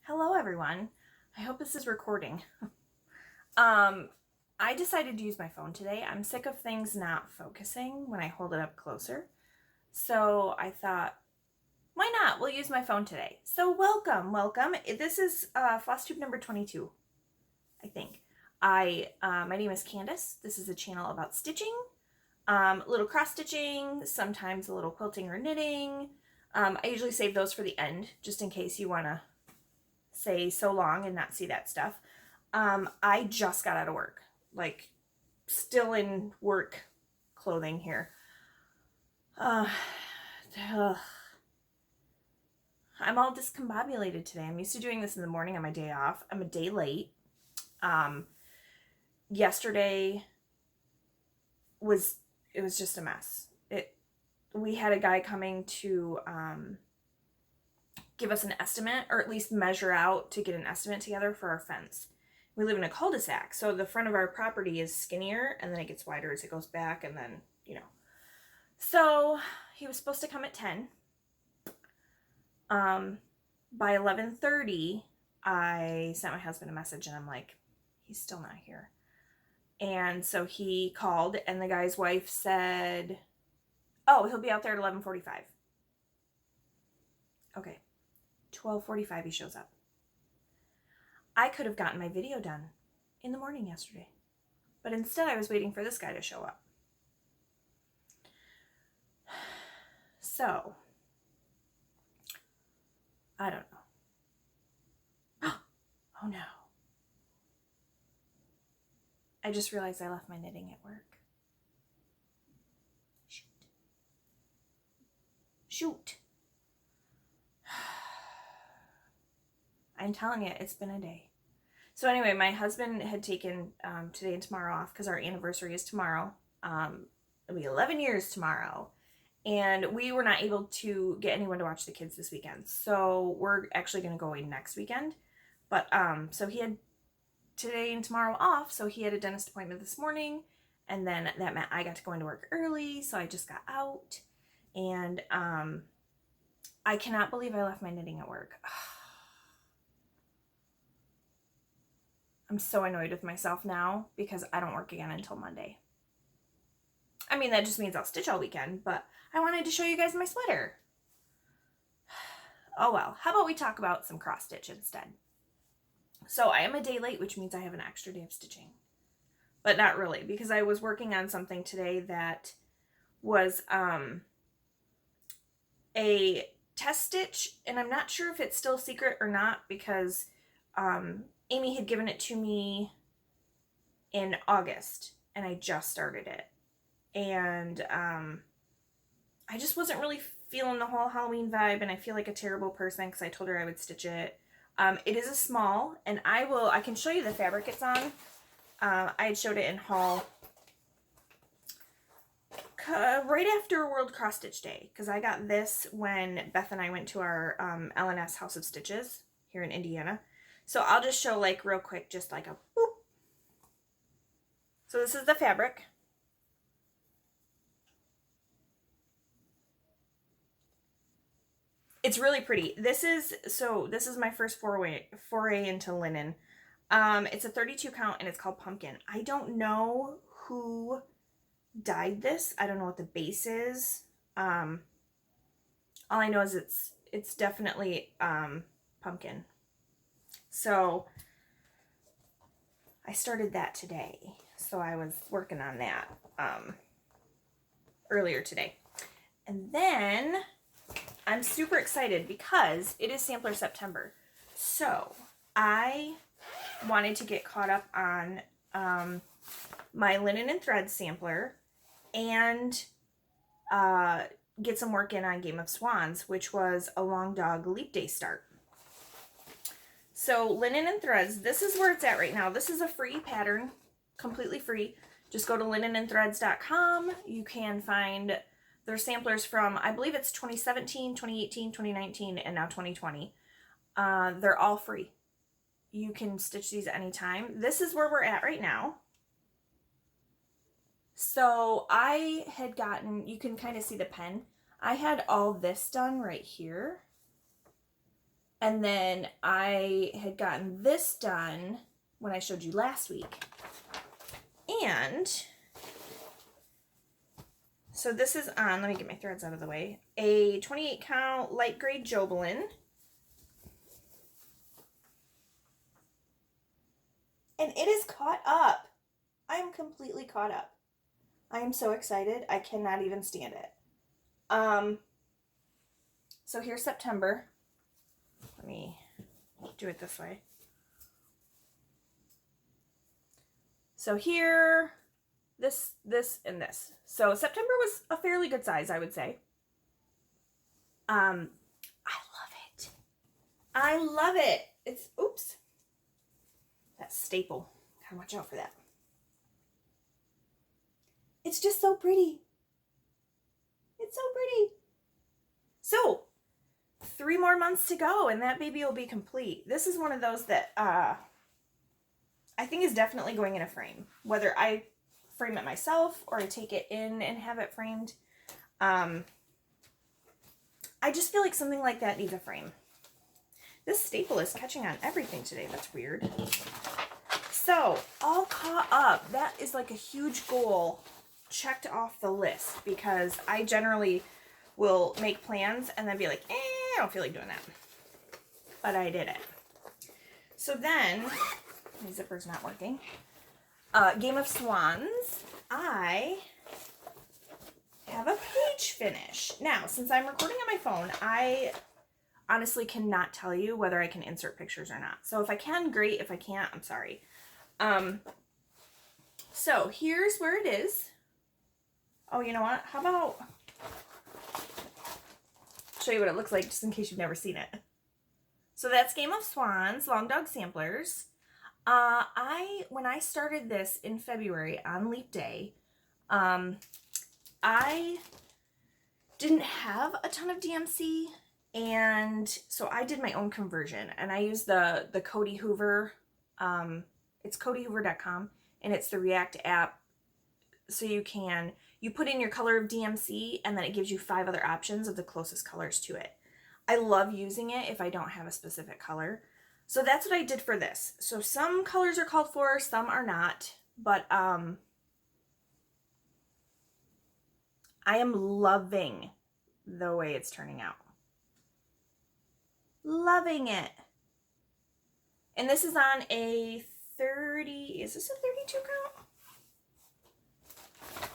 Hello everyone. I hope this is recording. I decided to use my phone today. I'm sick of things not focusing when I hold it up closer. So I thought, why not? We'll use my phone today. So welcome. This is Flosstube number 22, I think. My name is Candace. This is a channel about stitching, a little cross stitching, sometimes a little quilting or knitting. I usually save those for the end, just in case you want to say so long and not see that stuff. I just got out of work, like still in work clothing here. I'm all discombobulated today. I'm used to doing this in the morning on my day off. I'm a day late. Yesterday was just a mess. We had a guy coming to give us an estimate, or at least measure out to get an estimate together for our fence. We live in a cul-de-sac, so the front of our property is skinnier, and then it gets wider as it goes back, and then, you know. So he was supposed to come at 10. By 11:30, I sent my husband a message, and I'm like, he's still not here. And so he called, and the guy's wife said, oh, he'll be out there at 11:45. Okay. 12:45 he shows up. I could have gotten my video done in the morning yesterday, but instead I was waiting for this guy to show up. So, I don't know. Oh no. I just realized I left my knitting at work. Shoot. I'm telling you, it's been a day. So anyway, my husband had taken today and tomorrow off because our anniversary is tomorrow. It'll be 11 years tomorrow. And we were not able to get anyone to watch the kids this weekend. So we're actually going to go away next weekend. But so he had today and tomorrow off. So he had a dentist appointment this morning. And then that meant I got to go into work early. So I just got out. And I cannot believe I left my knitting at work. I'm so annoyed with myself now because I don't work again until Monday. I mean, that just means I'll stitch all weekend, but I wanted to show you guys my sweater. Oh well, how about we talk about some cross stitch instead? So I am a day late, which means I have an extra day of stitching. But not really, because I was working on something today that was a test stitch, and I'm not sure if it's still secret or not because Amy had given it to me in August, and I just started it. And I just wasn't really feeling the whole Halloween vibe, and I feel like a terrible person because I told her I would stitch it. It is a small, and I can show you the fabric it's on. I had showed it in haul right after World Cross Stitch Day, because I got this when Beth and I went to our LNS House of Stitches here in Indiana. So I'll just show like real quick, just like a boop. So this is the fabric. It's really pretty. This is my first foray into linen. It's a 32 count and it's called Pumpkin. I don't know who dyed this. I don't know what the base is. All I know is it's definitely pumpkin. So I started that today. So I was working on that earlier today. And then I'm super excited because it is Sampler September. So I wanted to get caught up on my linen and thread sampler and get some work in on Game of Swannes, which was a Long Dog Leap Day start. So linen and threads, this is where it's at right now. This is a free pattern, completely free. Just go to linenandthreads.com. You can find their samplers from, I believe it's 2017, 2018, 2019, and now 2020. They're all free. You can stitch these anytime. This is where we're at right now. So I had gotten, you can kind of see the pen. I had all this done right here. And then I had gotten this done when I showed you last week. And so this is on, let me get my threads out of the way, a 28 count light grade Jobelin. And it is caught up. I am completely caught up. I am so excited. I cannot even stand it. So here's September. Let me do it this way. So here, this, and this. So September was a fairly good size, I would say. I love it. I love it. It's, oops. That staple. Gotta watch out for that. It's just so pretty. It's so pretty. So, 3 more months to go and that baby will be complete. This is one of those that I think is definitely going in a frame. Whether I frame it myself or I take it in and have it framed. I just feel like something like that needs a frame. This staple is catching on everything today. That's weird. So, all caught up. That is like a huge goal checked off the list because I generally will make plans and then be like, I don't feel like doing that. But I did it. So then, my zipper's not working. Game of Swannes. I have a page finish. Now, since I'm recording on my phone, I honestly cannot tell you whether I can insert pictures or not. So if I can, great. If I can't, I'm sorry. So here's where it is. Oh, you know what? How about show you what it looks like just in case you've never seen it. So that's Game of Swannes, Long Dog Samplers. When I started this in February on Leap Day, I didn't have a ton of DMC, and so I did my own conversion, and I used the Cody Hoover, it's codyhoover.com, and it's the React app, so you put in your color of DMC, and then it gives you 5 other options of the closest colors to it. I love using it if I don't have a specific color. So that's what I did for this. So some colors are called for, some are not, but I am loving the way it's turning out. Loving it. And this is on a 30, is this a 32 count?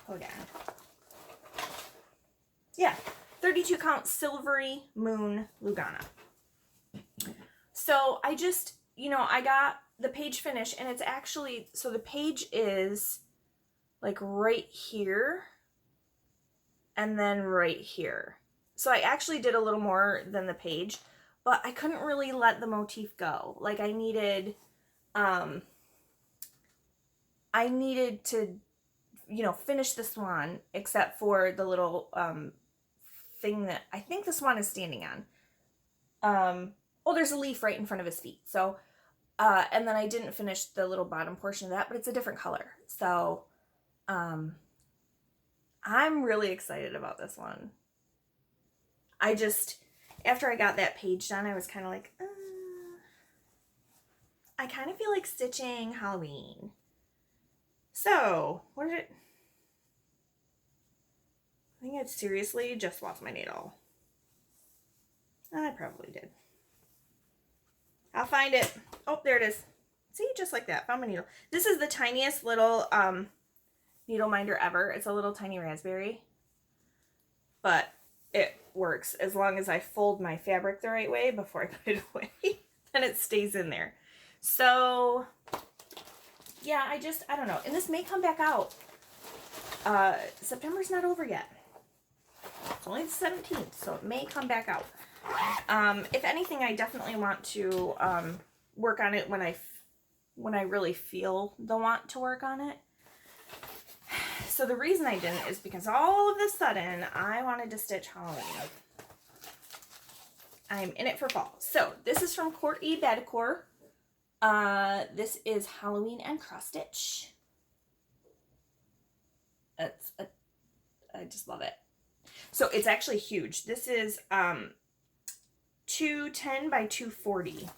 Hold on. Yeah, 32 count Silvery Moon Lugana. So I just, I got the page finish, and it's actually, so the page is like right here and then right here. So I actually did a little more than the page, but I couldn't really let the motif go. Like I needed to, finish the swan, except for the little thing that I think the swan is standing on. Oh, there's a leaf right in front of his feet. So, and then I didn't finish the little bottom portion of that, but it's a different color. So, I'm really excited about this one. After I got that page done, I was kind of like, I kind of feel like stitching Halloween. So, I think I seriously just lost my needle. I probably did. I'll find it. Oh, there it is. See, just like that. Found my needle. This is the tiniest little needle minder ever. It's a little tiny raspberry. But it works as long as I fold my fabric the right way before I put it away. Then it stays in there. So, yeah, I don't know. And this may come back out. September's not over yet. It's only the 17th, so it may come back out. If anything, I definitely want to work on it when I really feel the want to work on it. So the reason I didn't is because all of a sudden I wanted to stitch Halloween. I'm in it for fall. So this is from Cuore Batticore. This is Halloween and cross stitch. I just love it. So it's actually huge. This is 210 by 240. It's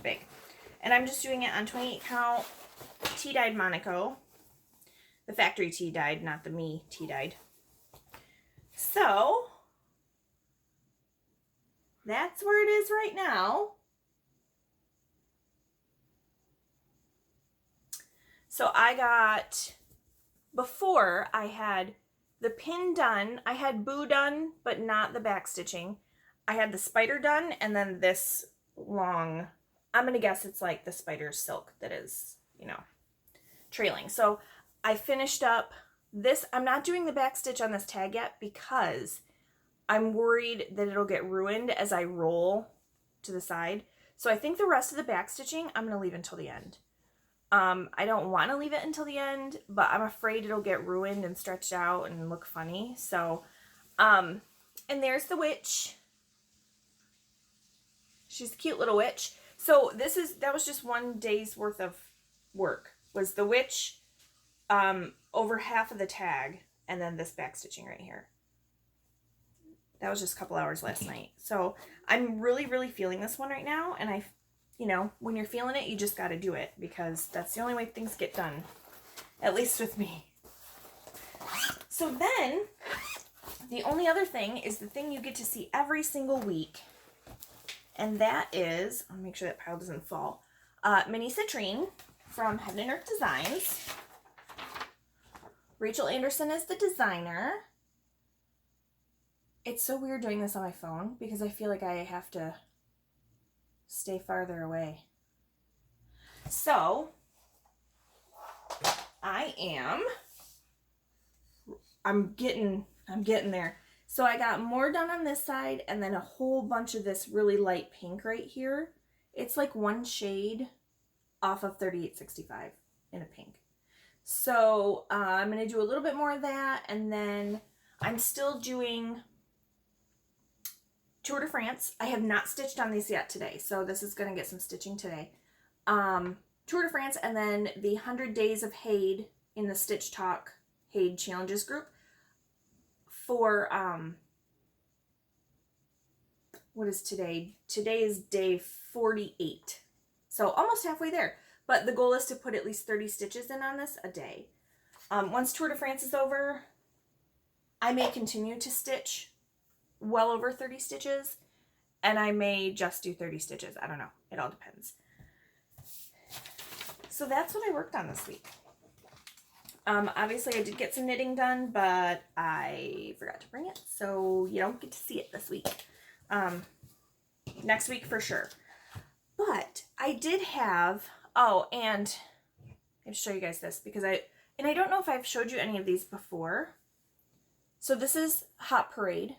big. And I'm just doing it on 28 count tea-dyed Monaco. The factory tea-dyed, not the me tea-dyed. So, that's where it is right now. So I got, before I had the pin done, I had boo done, but not the back stitching. I had the spider done, and then this long, I'm going to guess it's like the spider silk that is, you know, trailing. So I finished up this. I'm not doing the back stitch on this tag yet because I'm worried that it'll get ruined as I roll to the side. So I think the rest of the back stitching I'm going to leave until the end. I don't want to leave it until the end, but I'm afraid it'll get ruined and stretched out and look funny. So, and there's the witch. She's a cute little witch. So that was just one day's worth of work, was the witch, over half of the tag, and then this back stitching right here. That was just a couple hours last night. So I'm really, really feeling this one right now, and you know, when you're feeling it, you just got to do it, because that's the only way things get done, at least with me. So then, the only other thing is the thing you get to see every single week, and that is, I'll make sure that pile doesn't fall, Mini Citrine from Heaven and Earth Designs. Rachel Anderson is the designer. It's so weird doing this on my phone, because I feel like I have to stay farther away. So, I'm getting there. So I got more done on this side, and then a whole bunch of this really light pink right here. It's like one shade off of 3865 in a pink. So I'm going to do a little bit more of that, and then I'm still doing Tour de France. I have not stitched on these yet today, so this is going to get some stitching today. Tour de France, and then the 100 Days of HAED in the Stitch Talk HAED Challenges group for, what is today? Today is day 48. So almost halfway there. But the goal is to put at least 30 stitches in on this a day. Once Tour de France is over, I may continue to stitch well over 30 stitches, and I may just do 30 stitches. I don't know. It all depends. So that's what I worked on this week. Obviously I did get some knitting done, but I forgot to bring it, so you don't get to see it this week. Next week for sure. But I did have, oh, and I have to show you guys this, because I don't know if I've showed you any of these before. So this is Hot Parade.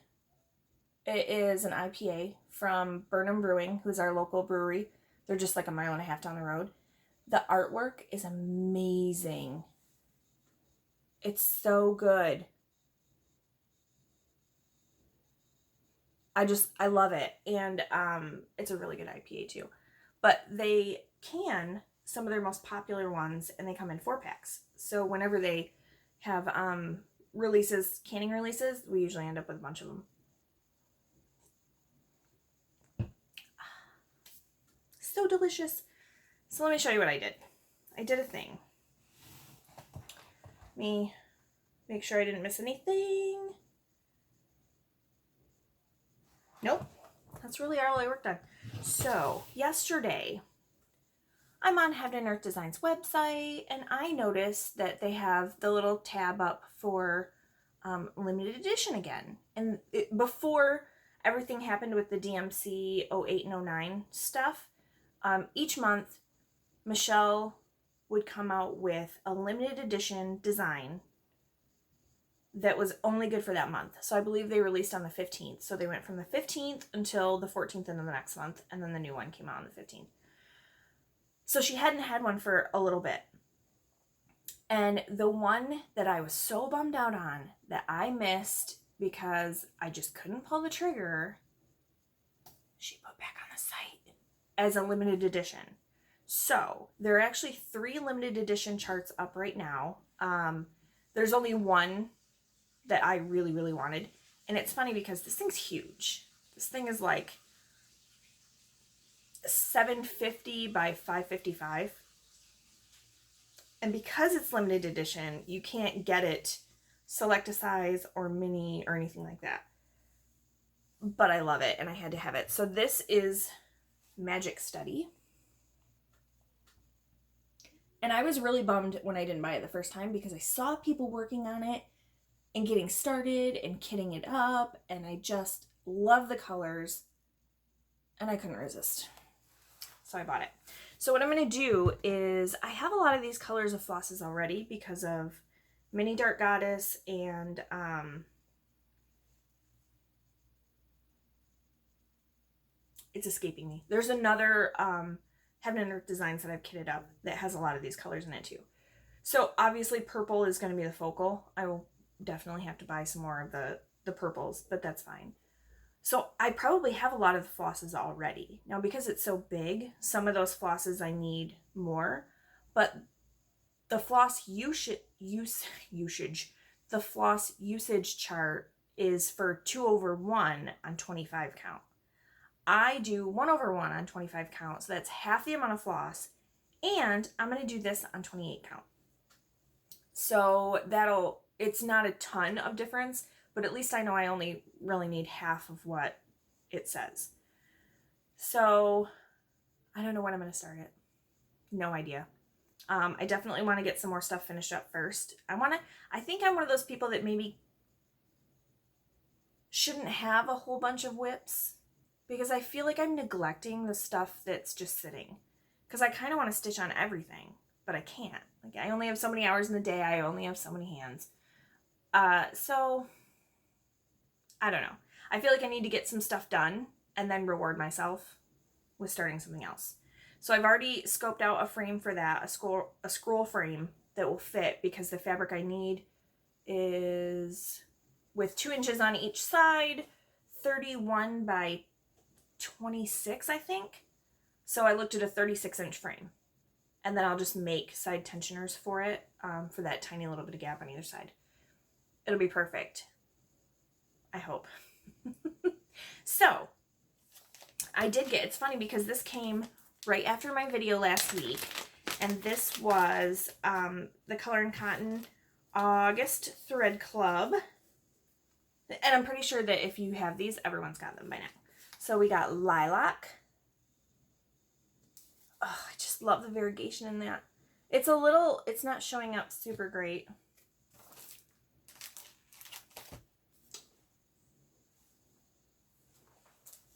It is an IPA from Burnham Brewing, who's our local brewery. They're just like a mile and a half down the road. The artwork is amazing. It's so good. I love it. And it's a really good IPA too. But they can some of their most popular ones, and they come in 4-packs. So whenever they have canning releases, we usually end up with a bunch of them. So delicious. So let me show you what I did. I did a thing. Let me make sure I didn't miss anything. Nope. That's really all I worked on. So yesterday, I'm on Heaven and Earth Designs website, and I noticed that they have the little tab up for limited edition again. And before everything happened with the DMC 08 and 09 stuff, each month Michelle would come out with a limited edition design that was only good for that month. So I believe they released on the 15th. So they went from the 15th until the 14th and then the next month, and then the new one came out on the 15th. So she hadn't had one for a little bit. And the one that I was so bummed out on that I missed because I just couldn't pull the trigger, she put back on the site as a limited edition. So there are actually 3 limited edition charts up right now. There's only one that I really, really wanted. And it's funny because this thing's huge. This thing is like 750 by 555. And because it's limited edition, you can't get it select a size or mini or anything like that. But I love it and I had to have it. So this is Magic Study. And I was really bummed when I didn't buy it the first time because I saw people working on it and getting started and kitting it up, and I just love the colors and I couldn't resist. So I bought it. So what I'm going to do is, I have a lot of these colors of flosses already because of Mini Dark Goddess and it's escaping me. There's another Heaven and Earth Designs that I've kitted up that has a lot of these colors in it too. So obviously purple is going to be the focal. I will definitely have to buy some more of the purples, but that's fine. So I probably have a lot of the flosses already. Now because it's so big, some of those flosses I need more, but the floss usage chart is for 2/1 on 25 count. I do 1/1 on 25 count, so that's half the amount of floss, and I'm going to do this on 28 count. So it's not a ton of difference, but at least I know I only really need half of what it says. So I don't know when I'm going to start it. No idea. I definitely want to get some more stuff finished up first. I think I'm one of those people that maybe shouldn't have a whole bunch of whips, because I feel like I'm neglecting the stuff that's just sitting. Because I kind of want to stitch on everything, but I can't. Like, I only have so many hours in the day. I only have so many hands. So, I don't know. I feel like I need to get some stuff done and then reward myself with starting something else. So I've already scoped out a frame for that, a scroll frame that will fit, because the fabric I need is with 2 inches on each side, 31 by 26, I think. So I looked at a 36-inch frame, and then I'll just make side tensioners for it, for that tiny little bit of gap on either side. It'll be perfect, I hope. So I did it's funny because this came right after my video last week, and this was the Color and Cotton August Thread Club, and I'm pretty sure that if you have these, everyone's got them by now. So we got lilac. Oh, I just love the variegation in that. It's not showing up super great.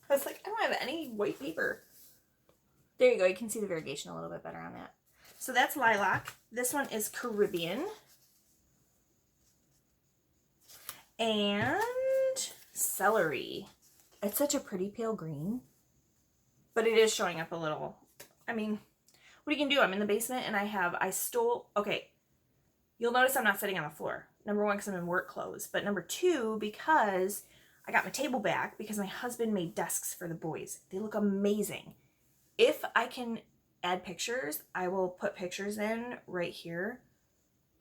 I was like, I don't have any white paper. There you go. You can see the variegation a little bit better on that. So that's lilac. This one is Caribbean. And celery. It's such a pretty pale green, but it is showing up a little. I mean, what you can do, I'm in the basement and okay, you'll notice I'm not sitting on the floor. Number 1, because I'm in work clothes, but number 2, because I got my table back because my husband made desks for the boys. They look amazing. If I can add pictures, I will put pictures in right here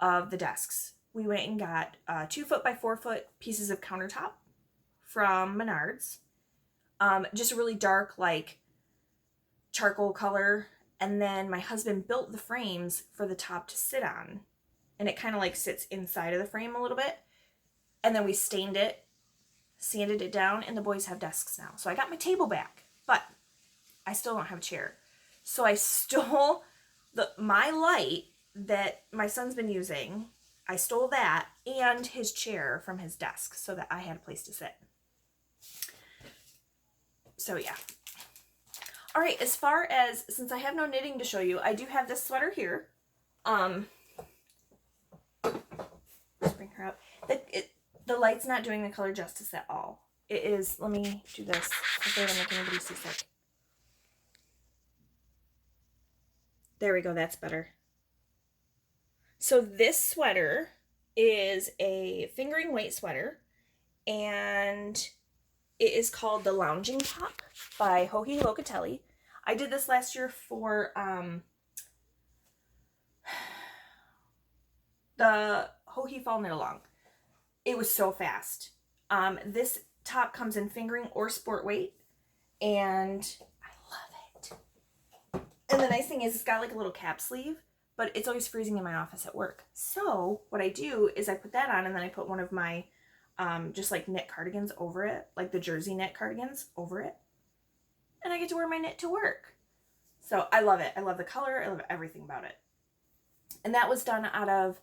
of the desks. We went and got 2 foot by 4 foot pieces of countertop from Menards. Just a really dark, like, charcoal color. And then my husband built the frames for the top to sit on. And it kind of like sits inside of the frame a little bit. And then we stained it, sanded it down, and the boys have desks now. So I got my table back, but I still don't have a chair. So I stole my light that my son's been using. I stole that and his chair from his desk so that I had a place to sit. So yeah. All right, as far as, since I have no knitting to show you, I do have this sweater here. Let's bring her up. The light's not doing the color justice at all. It is, let me do this. Hopefully I don't make anybody seasick. There we go, that's better. So this sweater is a fingering weight sweater, and it is called the Lounging Top by Joji Locatelli. I did this last year for the Joji Fall Knit Along. It was so fast. This top comes in fingering or sport weight, and I love it. And the nice thing is it's got like a little cap sleeve, but it's always freezing in my office at work. So what I do is I put that on, and then I put one of my just like knit cardigans over it, like the jersey knit cardigans over it, and I get to wear my knit to work. So I love it. I love the color. I love everything about it. And that was done out of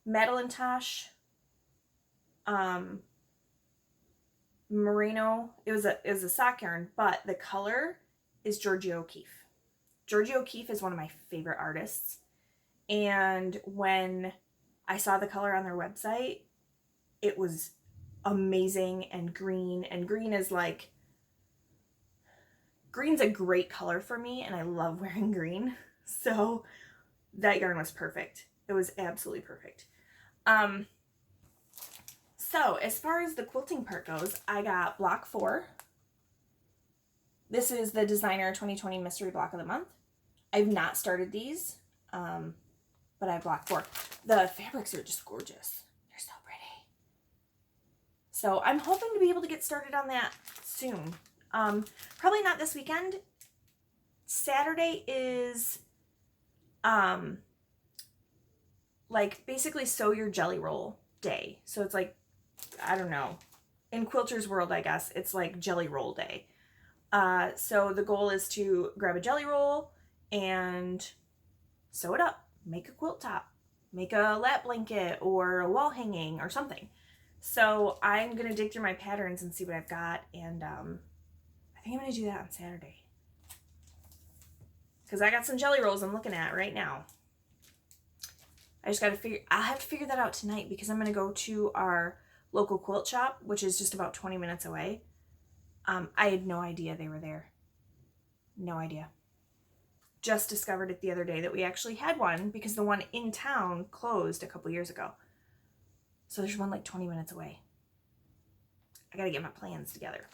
Madeline Tosh merino. It was a sock yarn, but the color is Georgia O'Keeffe. Georgia O'Keeffe is one of my favorite artists, and when I saw the color on their website, it was amazing. And green is like, green's a great color for me, and I love wearing green, so that yarn was perfect. It was absolutely perfect. So as far as the quilting part goes, I got block 4. This is the Designer 2020 Mystery Block of the Month. I've not started these, but I have block 4. The fabrics are just gorgeous. They're so pretty. So I'm hoping to be able to get started on that soon. Probably not this weekend. Saturday is like basically sew your jelly roll day. So it's like, I don't know, in quilters world, I guess it's like jelly roll day. So the goal is to grab a jelly roll and sew it up, make a quilt top, make a lap blanket or a wall hanging or something. So I'm gonna dig through my patterns and see what I've got, and I think I'm gonna do that on Saturday, because I got some jelly rolls I'm looking at right now. I just gotta I'll have to figure that out tonight, because I'm gonna go to our local quilt shop, which is just about 20 minutes away. I had no idea they were there. No idea. Just discovered it the other day that we actually had one, because the one in town closed a couple years ago. So there's one like 20 minutes away. I gotta get my plans together.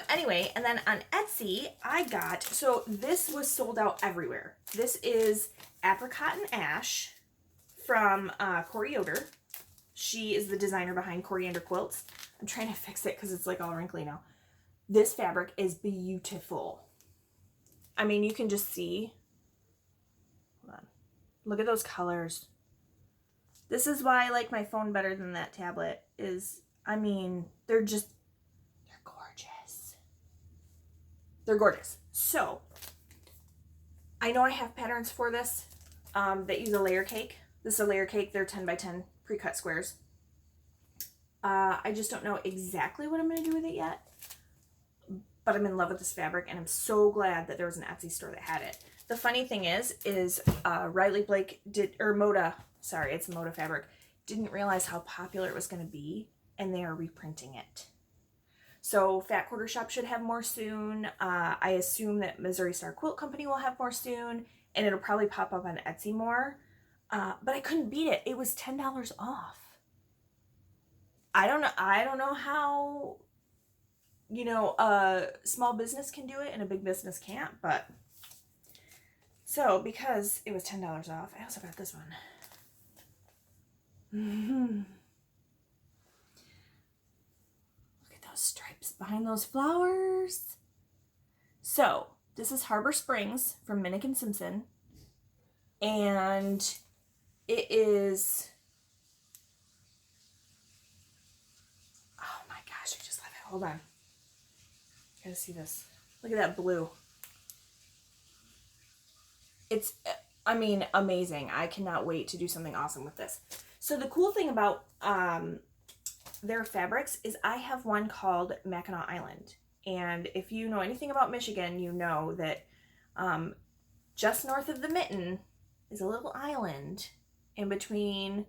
Anyway, and then on Etsy, I got, so this was sold out everywhere. This is Apricot Ash from Cuore. She is the designer behind Coriander Quilts. I'm trying to fix it because it's like all wrinkly now. This fabric is beautiful. I mean, you can just see. Hold on. Look at those colors. This is why I like my phone better than that tablet. I mean, they're gorgeous. They're gorgeous. So, I know I have patterns for this that use a layer cake. This is a layer cake. They're 10 by 10 pre-cut squares. I just don't know exactly what I'm going to do with it yet. But I'm in love with this fabric, and I'm so glad that there was an Etsy store that had it. The funny thing is Riley Blake Moda Fabric, didn't realize how popular it was going to be, and they are reprinting it. So Fat Quarter Shop should have more soon. I assume that Missouri Star Quilt Company will have more soon, and it'll probably pop up on Etsy more. But I couldn't beat it. It was $10 off. I don't know how, a small business can do it and a big business can't, but so because it was $10 off, I also got this one. Look at those stripes behind those flowers. So this is Harbor Springs from Minnick and Simpson, and it is, oh my gosh, I just love it. Hold on. You gotta see this. Look at that blue. It's, I mean, amazing. I cannot wait to do something awesome with this. So the cool thing about their fabrics is I have one called Mackinac Island. And if you know anything about Michigan, you know that just north of the Mitten is a little island in between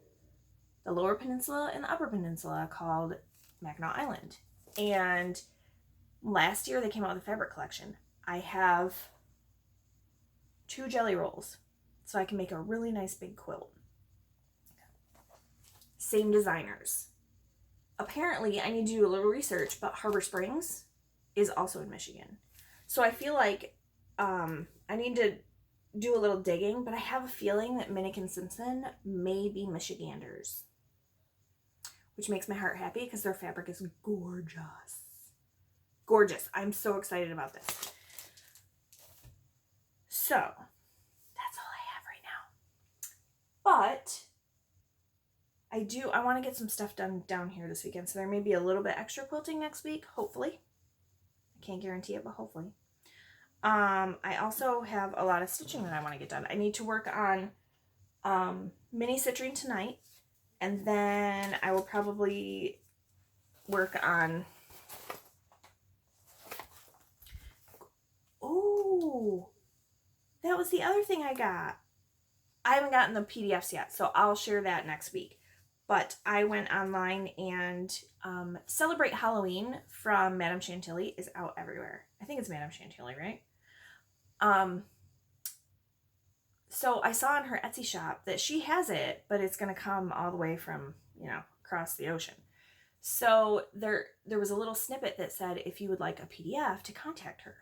the Lower Peninsula and the Upper Peninsula called Mackinac Island. And last year they came out with a fabric collection. I have 2 jelly rolls, so I can make a really nice big quilt. Same designers. Apparently, I need to do a little research, but Harbor Springs is also in Michigan. So I feel like I need to do a little digging, but I have a feeling that Minnick and Simpson may be Michiganders. which makes my heart happy because their fabric is gorgeous. Gorgeous. I'm so excited about this. So, that's all I have right now. But I want to get some stuff done down here this weekend, so there may be a little bit extra quilting next week, hopefully. I can't guarantee it, but hopefully. I also have a lot of stitching that I want to get done. I need to work on mini citrine tonight, and then I will probably work on... Oh, that was the other thing I got. I haven't gotten the PDFs yet, so I'll share that next week. But I went online and Celebrate Halloween from Madame Chantilly is out everywhere. I think it's Madame Chantilly, right? So I saw on her Etsy shop that she has it, but it's going to come all the way from, across the ocean. So there was a little snippet that said if you would like a PDF to contact her.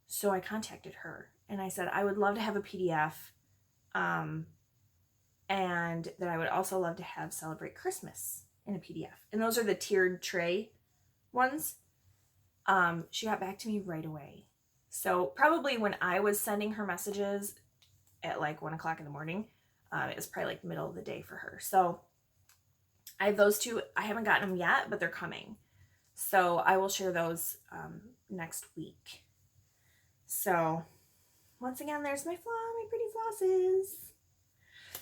So I contacted her and I said I would love to have a PDF, and that I would also love to have Celebrate Christmas in a PDF. And those are the tiered tray ones. She got back to me right away. So probably when I was sending her messages at like 1 o'clock in the morning, it was probably like middle of the day for her. So I have those two. I haven't gotten them yet, but they're coming. So I will share those next week. So once again, there's my pretty flosses.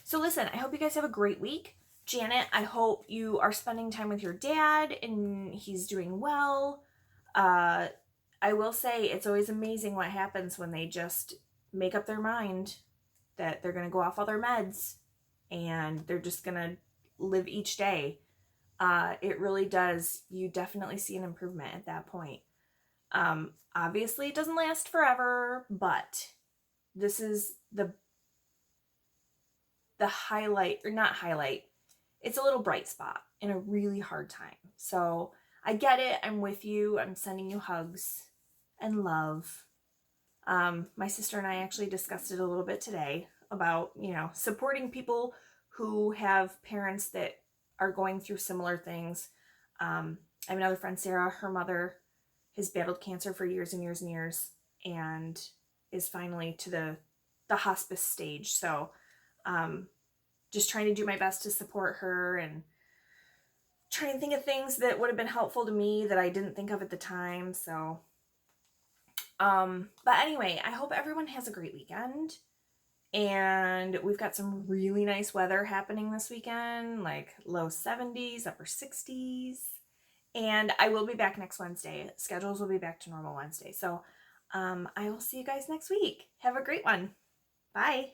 So listen, I hope you guys have a great week. Janet, I hope you are spending time with your dad and he's doing well. I will say it's always amazing what happens when they just make up their mind that they're going to go off all their meds and they're just going to live each day. It really does. You definitely see an improvement at that point. Obviously it doesn't last forever, but this is the highlight, or not highlight, it's a little bright spot in a really hard time. So I get it. I'm with you. I'm sending you hugs and love. My sister and I actually discussed it a little bit today about, supporting people who have parents that are going through similar things. I have another friend, Sarah. Her mother has battled cancer for years and years and years and is finally to the hospice stage. So just trying to do my best to support her and trying to think of things that would have been helpful to me that I didn't think of at the time. So, but anyway, I hope everyone has a great weekend. And we've got some really nice weather happening this weekend, like low 70s, upper 60s. And I will be back next Wednesday. Schedules will be back to normal Wednesday. So I will see you guys next week. Have a great one. Bye.